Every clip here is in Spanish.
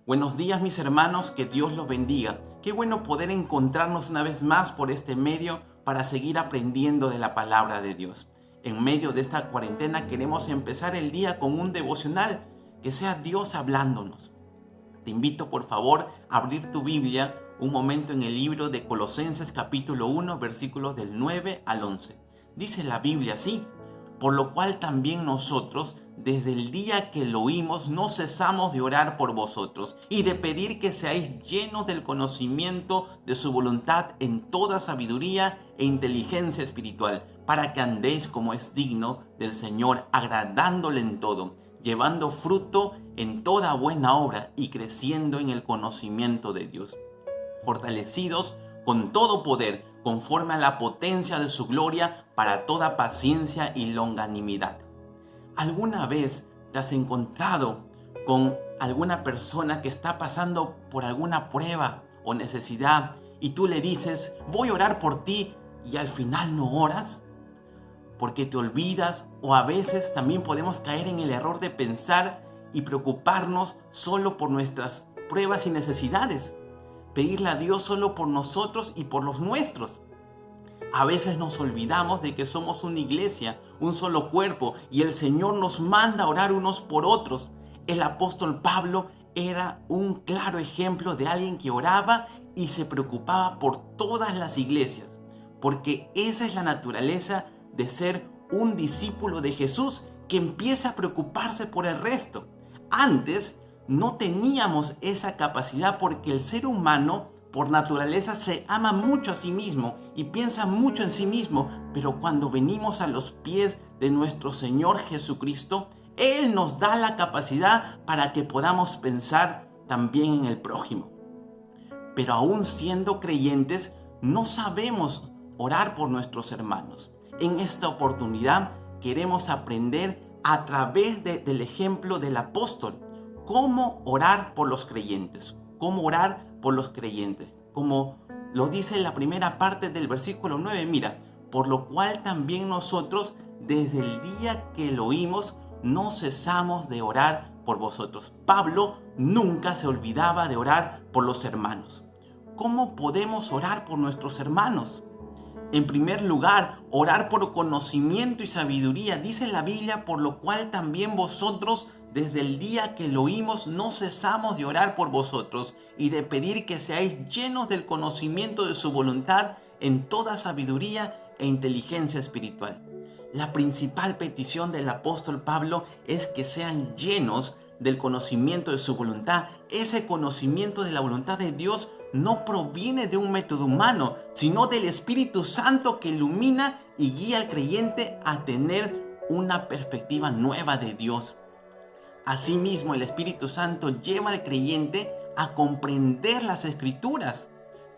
Buenos días mis hermanos, que Dios los bendiga. Qué bueno poder encontrarnos una vez más por este medio para seguir aprendiendo de la palabra de Dios. En medio de esta cuarentena queremos empezar el día con un devocional, que sea Dios hablándonos. Te invito por favor a abrir tu Biblia un momento en el libro de Colosenses capítulo 1 versículos del 9 al 11. Dice la Biblia así: por lo cual también nosotros, desde el día que lo oímos, no cesamos de orar por vosotros y de pedir que seáis llenos del conocimiento de su voluntad en toda sabiduría e inteligencia espiritual, para que andéis como es digno del Señor, agradándole en todo, llevando fruto en toda buena obra y creciendo en el conocimiento de Dios, fortalecidos con todo poder, conforme a la potencia de su gloria, para toda paciencia y longanimidad. ¿Alguna vez te has encontrado con alguna persona que está pasando por alguna prueba o necesidad y tú le dices, voy a orar por ti, y al final no oras? Porque te olvidas, o a veces también podemos caer en el error de pensar y preocuparnos solo por nuestras pruebas y necesidades. Pedirle a Dios solo por nosotros y por los nuestros. A veces nos olvidamos de que somos una iglesia, un solo cuerpo, y el Señor nos manda a orar unos por otros. El apóstol Pablo era un claro ejemplo de alguien que oraba y se preocupaba por todas las iglesias, porque esa es la naturaleza de ser un discípulo de Jesús, que empieza a preocuparse por el resto. Antes no teníamos esa capacidad, porque el ser humano por naturaleza se ama mucho a sí mismo y piensa mucho en sí mismo, pero cuando venimos a los pies de nuestro Señor Jesucristo, Él nos da la capacidad para que podamos pensar también en el prójimo. Pero aún siendo creyentes, no sabemos orar por nuestros hermanos. En esta oportunidad queremos aprender a través del ejemplo del apóstol cómo orar por los creyentes. Cómo orar por los creyentes. Como lo dice en la primera parte del versículo 9, mira, por lo cual también nosotros, desde el día que lo oímos, no cesamos de orar por vosotros. Pablo nunca se olvidaba de orar por los hermanos. ¿Cómo podemos orar por nuestros hermanos? En primer lugar, orar por conocimiento y sabiduría. Dice la Biblia, por lo cual también vosotros, desde el día que lo oímos, no cesamos de orar por vosotros y de pedir que seáis llenos del conocimiento de su voluntad en toda sabiduría e inteligencia espiritual. La principal petición del apóstol Pablo es que sean llenos del conocimiento de su voluntad. Ese conocimiento de la voluntad de Dios no proviene de un método humano, sino del Espíritu Santo, que ilumina y guía al creyente a tener una perspectiva nueva de Dios. Asimismo, el Espíritu Santo lleva al creyente a comprender las Escrituras,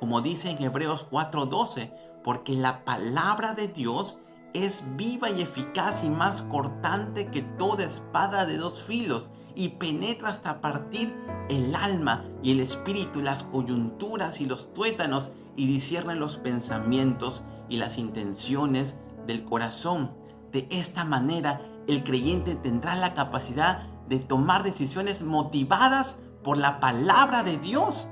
como dice en Hebreos 4:12, porque la palabra de Dios es viva y eficaz y más cortante que toda espada de dos filos, y penetra hasta partir el alma y el espíritu, las coyunturas y los tuétanos, y discierne los pensamientos y las intenciones del corazón. De esta manera, el creyente tendrá la capacidad de tomar decisiones motivadas por la palabra de Dios.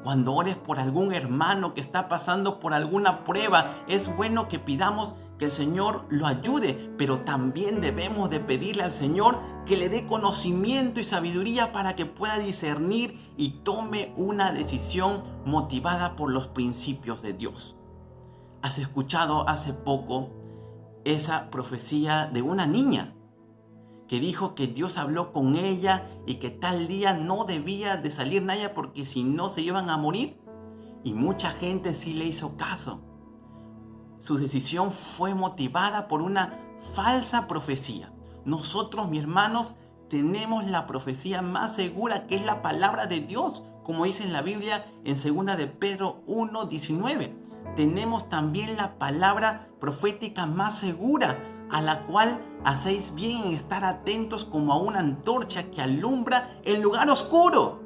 Cuando ores por algún hermano que está pasando por alguna prueba, es bueno que pidamos que el Señor lo ayude, pero también debemos de pedirle al Señor que le dé conocimiento y sabiduría para que pueda discernir y tome una decisión motivada por los principios de Dios. ¿Has escuchado hace poco esa profecía de una niña que dijo que Dios habló con ella y que tal día no debía de salir nadie porque si no se iban a morir? Y mucha gente sí le hizo caso. Su decisión fue motivada por una falsa profecía. Nosotros, mis hermanos, tenemos la profecía más segura, que es la palabra de Dios, como dice en la Biblia en 2 de Pedro 1:19. Tenemos también la palabra profética más segura, a la cual hacéis bien en estar atentos como a una antorcha que alumbra el lugar oscuro,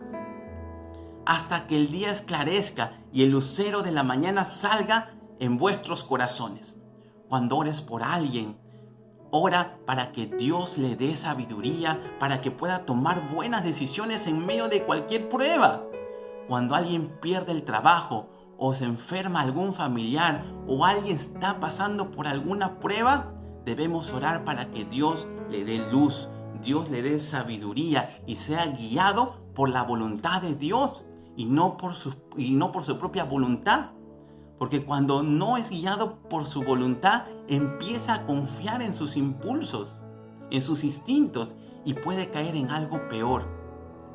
hasta que el día esclarezca y el lucero de la mañana salga en vuestros corazones. Cuando ores por alguien, Ora para que Dios le dé sabiduría, para que pueda tomar buenas decisiones en medio de cualquier prueba. Cuando alguien pierde el trabajo o se enferma algún familiar o alguien está pasando por alguna prueba, debemos orar para que Dios le dé luz, Dios le dé sabiduría y sea guiado por la voluntad de Dios y no por su propia voluntad. Porque cuando no es guiado por su voluntad, empieza a confiar en sus impulsos, en sus instintos y puede caer en algo peor.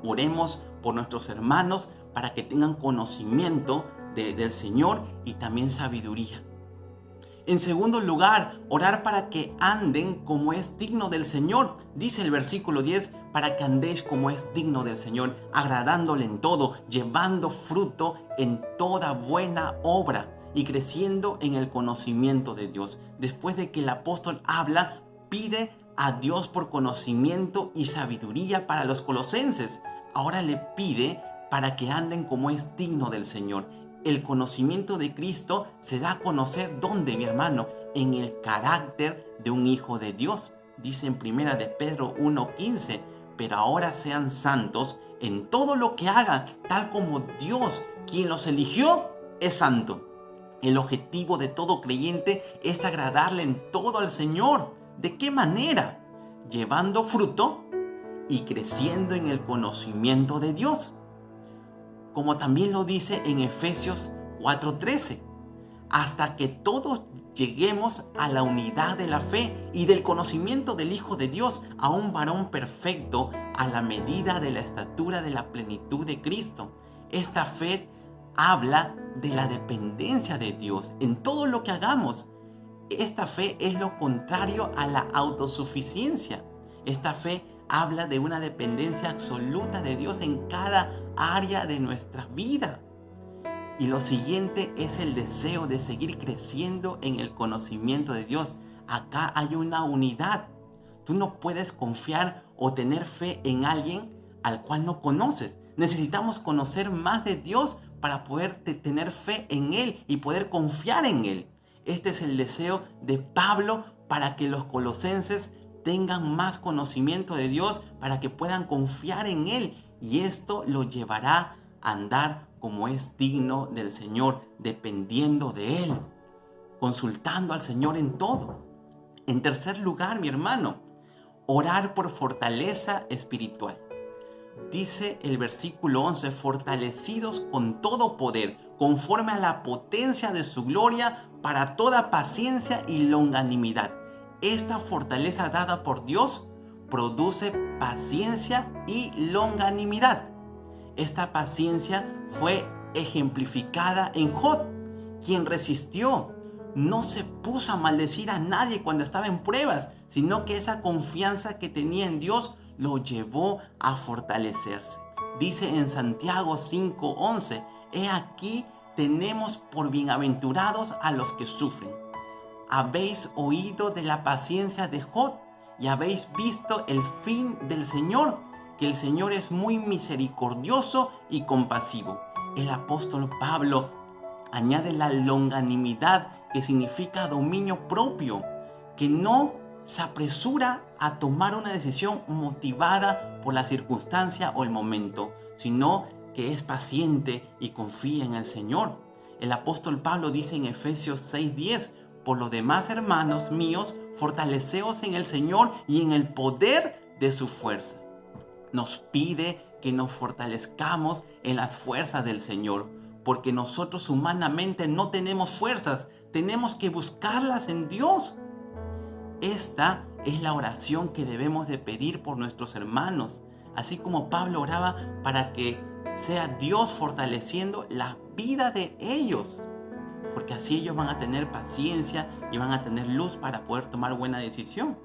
Oremos por nuestros hermanos para que tengan conocimiento del Señor y también sabiduría. En segundo lugar, orar para que anden como es digno del Señor. Dice el versículo 10, para que andéis como es digno del Señor, agradándole en todo, llevando fruto en toda buena obra y creciendo en el conocimiento de Dios. Después de que el apóstol habla, pide a Dios por conocimiento y sabiduría para los colosenses. Ahora le pide para que anden como es digno del Señor. El conocimiento de Cristo se da a conocer ¿dónde, mi hermano? En el carácter de un hijo de Dios. Dice en 1 de Pedro 1:15, pero ahora sean santos en todo lo que hagan, tal como Dios, quien los eligió, es santo. El objetivo de todo creyente es agradarle en todo al Señor. ¿De qué manera? Llevando fruto y creciendo en el conocimiento de Dios. Como también lo dice en Efesios 4:13, hasta que todos lleguemos a la unidad de la fe y del conocimiento del Hijo de Dios, a un varón perfecto, a la medida de la estatura de la plenitud de Cristo. Esta fe habla de la dependencia de Dios en todo lo que hagamos. Esta fe es lo contrario a la autosuficiencia. Esta fe habla de una dependencia absoluta de Dios en cada área de nuestra vida. Y lo siguiente es el deseo de seguir creciendo en el conocimiento de Dios. Acá hay una unidad. Tú no puedes confiar o tener fe en alguien al cual no conoces. Necesitamos conocer más de Dios para poder tener fe en Él y poder confiar en Él. Este es el deseo de Pablo para que los colosenses tengan más conocimiento de Dios, para que puedan confiar en Él. Y esto lo llevará a andar como es digno del Señor, dependiendo de Él, consultando al Señor en todo. En tercer lugar, mi hermano, orar por fortaleza espiritual. Dice el versículo 11, fortalecidos con todo poder, conforme a la potencia de su gloria, para toda paciencia y longanimidad. Esta fortaleza dada por Dios produce paciencia y longanimidad. Esta paciencia fue ejemplificada en Job, quien resistió. No se puso a maldecir a nadie cuando estaba en pruebas, sino que esa confianza que tenía en Dios lo llevó a fortalecerse. Dice en Santiago 5:11, he aquí tenemos por bienaventurados a los que sufren. Habéis oído de la paciencia de Job y habéis visto el fin del Señor, que el Señor es muy misericordioso y compasivo. El apóstol Pablo añade la longanimidad, que significa dominio propio, que no se apresura a tomar una decisión motivada por la circunstancia o el momento, sino que es paciente y confía en el Señor. El apóstol Pablo dice en Efesios 6:10, por lo demás, hermanos míos, fortaleceos en el Señor y en el poder de su fuerza. Nos pide que nos fortalezcamos en las fuerzas del Señor, porque nosotros humanamente no tenemos fuerzas, tenemos que buscarlas en Dios. Esta es la oración que debemos de pedir por nuestros hermanos, así como Pablo oraba para que sea Dios fortaleciendo la vida de ellos, porque así ellos van a tener paciencia y van a tener luz para poder tomar buena decisión.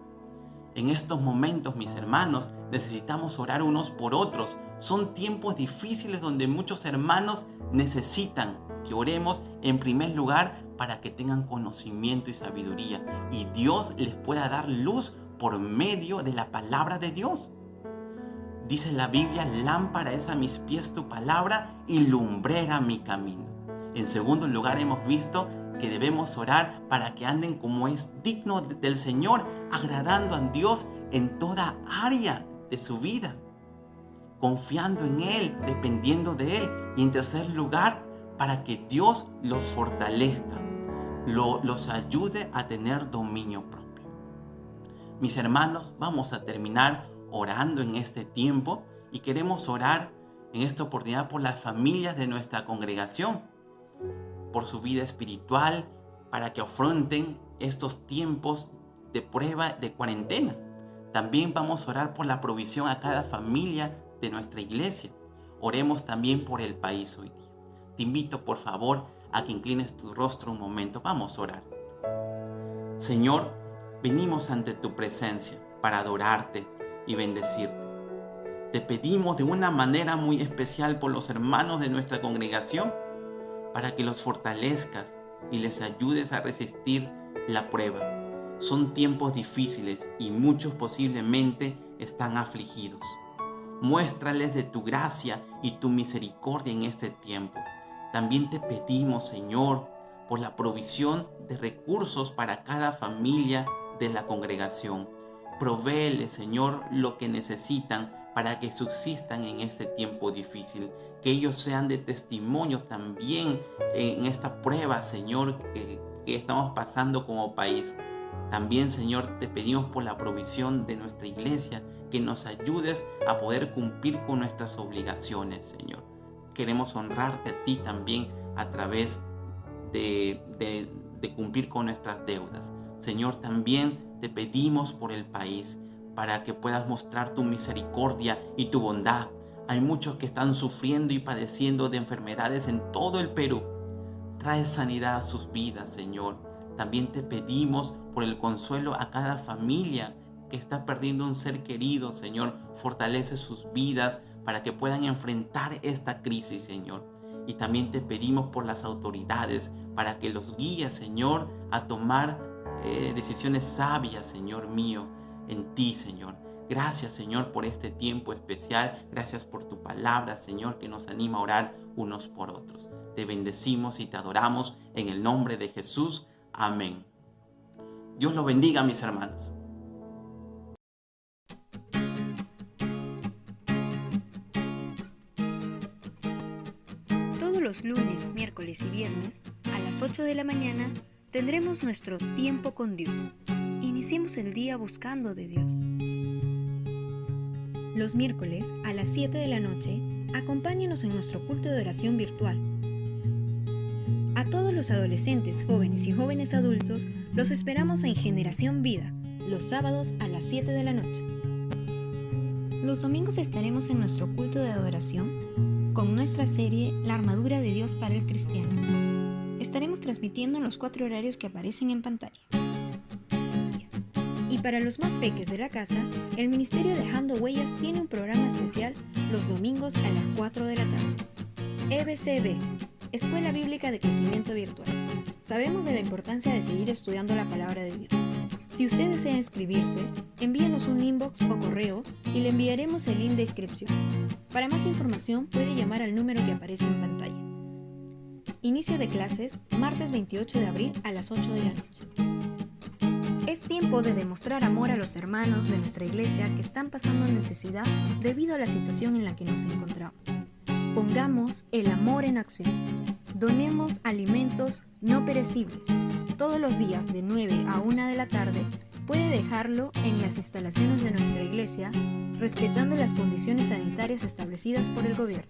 En estos momentos, mis hermanos, necesitamos orar unos por otros. Son tiempos difíciles donde muchos hermanos necesitan que oremos en primer lugar para que tengan conocimiento y sabiduría y Dios les pueda dar luz por medio de la palabra de Dios. Dice la Biblia, lámpara es a mis pies tu palabra y lumbrera mi camino. En segundo lugar, hemos visto que debemos orar para que anden como es digno del Señor, agradando a Dios en toda área de su vida, confiando en Él, dependiendo de Él. Y en tercer lugar, para que Dios los fortalezca, los ayude a tener dominio propio. Mis hermanos, vamos a terminar orando en este tiempo y queremos orar en esta oportunidad por las familias de nuestra congregación, por su vida espiritual, para que afronten estos tiempos de prueba, de cuarentena. También vamos a orar por la provisión a cada familia de nuestra iglesia. Oremos también por el país hoy día. Te invito, por favor, a que inclines tu rostro un momento. Vamos a orar. Señor, venimos ante tu presencia para adorarte y bendecirte. Te pedimos de una manera muy especial por los hermanos de nuestra congregación, para que los fortalezcas y les ayudes a resistir la prueba. Son tiempos difíciles y muchos posiblemente están afligidos. Muéstrales de tu gracia y tu misericordia en este tiempo. También te pedimos, Señor, por la provisión de recursos para cada familia de la congregación. Provéele, Señor, lo que necesitan para que subsistan en este tiempo difícil. Que ellos sean de testimonio también en esta prueba, Señor, que estamos pasando como país. También, Señor, te pedimos por la provisión de nuestra iglesia, que nos ayudes a poder cumplir con nuestras obligaciones, Señor. Queremos honrarte a ti también a través de cumplir con nuestras deudas. Señor, también te pedimos por el país, para que puedas mostrar tu misericordia y tu bondad. Hay muchos que están sufriendo y padeciendo de enfermedades en todo el Perú. Trae sanidad a sus vidas, Señor. También te pedimos por el consuelo a cada familia que está perdiendo un ser querido, Señor. Fortalece sus vidas para que puedan enfrentar esta crisis, Señor. Y también te pedimos por las autoridades, para que los guíes, Señor, a tomar decisiones sabias, Señor mío, en ti, Señor. Gracias, Señor, por este tiempo especial. Gracias por tu palabra, Señor, que nos anima a orar unos por otros. Te bendecimos y te adoramos en el nombre de Jesús. Amén. Dios los bendiga, mis hermanos. Todos los lunes, miércoles y viernes, a las 8 de la mañana, tendremos nuestro tiempo con Dios. Iniciemos el día buscando de Dios. Los miércoles, a las 7 de la noche, acompáñenos en nuestro culto de oración virtual. A todos los adolescentes, jóvenes y jóvenes adultos, los esperamos en Generación Vida, los sábados a las 7 de la noche. Los domingos estaremos en nuestro culto de adoración con nuestra serie La armadura de Dios para el cristiano. Estaremos transmitiendo en los 4 horarios que aparecen en pantalla. Y para los más peques de la casa, el Ministerio Dejando Huellas tiene un programa especial los domingos a las 4 de la tarde. EBCB, Escuela Bíblica de Crecimiento Virtual. Sabemos de la importancia de seguir estudiando la palabra de Dios. Si usted desea inscribirse, envíenos un inbox o correo y le enviaremos el link de inscripción. Para más información puede llamar al número que aparece en pantalla. Inicio de clases, martes 28 de abril a las 8 de la noche. Es tiempo de demostrar amor a los hermanos de nuestra iglesia que están pasando necesidad debido a la situación en la que nos encontramos. Pongamos el amor en acción. Donemos alimentos no perecibles. Todos los días de 9 a 1 de la tarde puede dejarlo en las instalaciones de nuestra iglesia, respetando las condiciones sanitarias establecidas por el gobierno.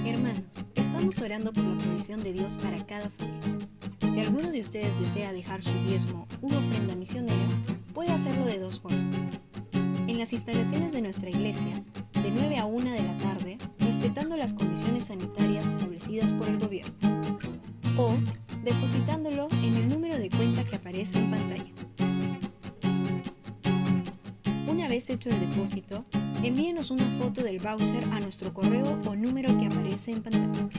Hermanos, estamos orando por la provisión de Dios para cada familia. Si alguno de ustedes desea dejar su diezmo u ofrenda misionera, puede hacerlo de 2 formas. En las instalaciones de nuestra iglesia, de 9 a 1 de la tarde, respetando las condiciones sanitarias establecidas por el gobierno. O depositándolo en el número de cuenta que aparece en pantalla. Una vez hecho el depósito, envíenos una foto del voucher a nuestro correo o número que aparece en pantalla.